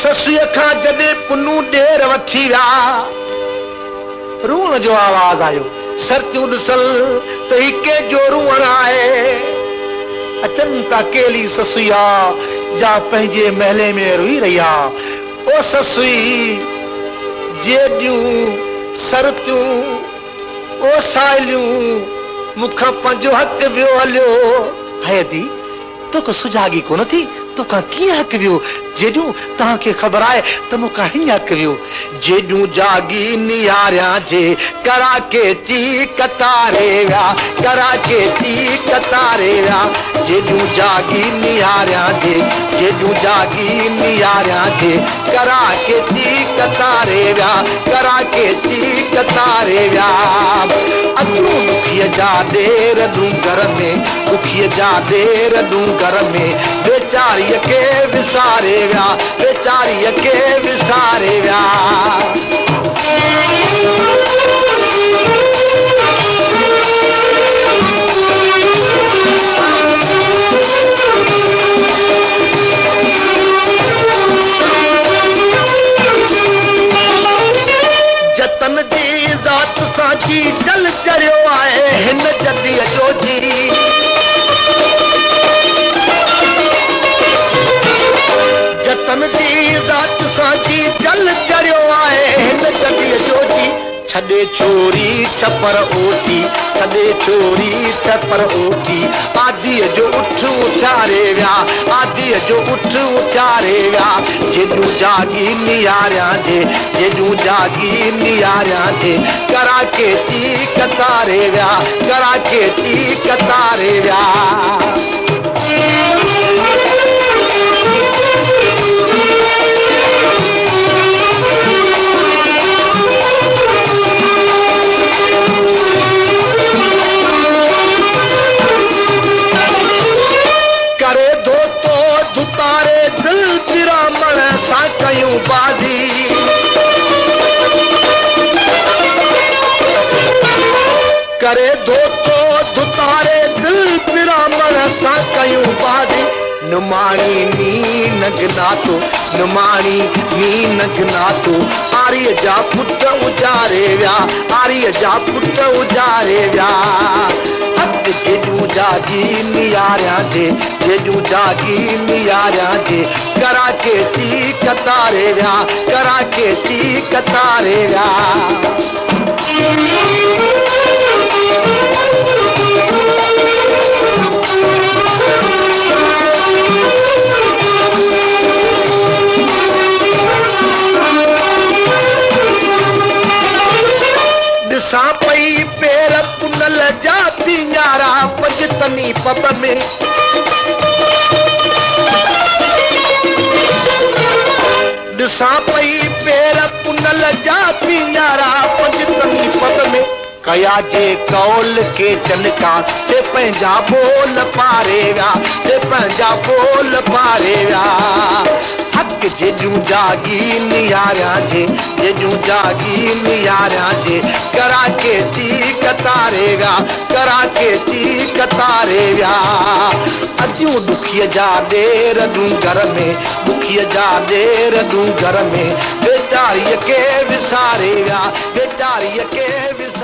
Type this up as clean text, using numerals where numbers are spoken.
ससुअ खां जॾहिं पुनू ॾेर वठी विया रूण जो आवाज़ आयो सरतियूं ॾिसल त हिके जो रूअण आहे अचनि था केली ससुआ जा पंहिंजे महले में रुई रहिया ओ ससुई जेॾियूं सरतियूं ओ साहिलियूं मूंखां पंहिंजो हक़ वियो हलियो है दी तोखे सुजागी कोन थी तोखां कीअं हक़ वियो जेॾियूं तव्हांखे ख़बर आहे त मूंखां हीअं हक़ वियो जेॾियूं जागी निहारियां जे कराके ची कतारे विया कराके ची कतारे विया जेॾियूं जागी निहारियां जे जेॾियूं जागी निहारियां जे कराके ची कतारे विया कराके ची कतारे विया अचूं दुखीअ जा ॾेर ॾूं घर में दुखीअ जा ॾेर ॾूं घर में बेचारीअ खे विसारे विया बेचारीअ खे विसारे विया जतन जी ज़ात सां जी जल चढ़ियो आहे हिन जदीअ जो जी जतन जी ज़ात सां जी जल चढ़ियो आहे हिन जदीअ जो जी छॾे छोरी छपर ओठी छॾे छोरी छपर ओठी आदीअ जो उठ उचारे विया आदीअ जो उठ उचारे विया जेॾूं जागी निहारियां जे जेॾूं जागी निहारियां जे कराके ची कतारे विया कराके ची कतारे विया बाजी करे धोतो दुतारे दिल पिरामण सां कयूं बाजी नुमाणी नी नगनातो नुमाणी नी नगनातो आर्य जा पुट उजारे विया आर्य जा पुट उजारे विया हक़ जेॾूं जागी निहारियां जे जेॾूं जागी निहारियां जे कराके ची कतारे विया कराके ची कतारे विया ॾिसां पई पेर पुनल जा पिंजारा पंजतनी पब में ॾिसां पई पेर पुनल जा पिंजारा पंजतनी पब में कया जे कौल के चनका से पंहिंजा बोल पारे विया से पंहिंजा बोल पारे विया हक़ जेॾूं जागी निहारियां जे जेॾूं जागी निहारियां जे कराके ची कतारे विया कराके ची कतारे विया अजूं दुखीअ जा ॾेर ॾूं घर में दुखीअ जा ॾेर ॾूं घर में बेचारीअ खे विसारे विया बेचारीअ खे विसारे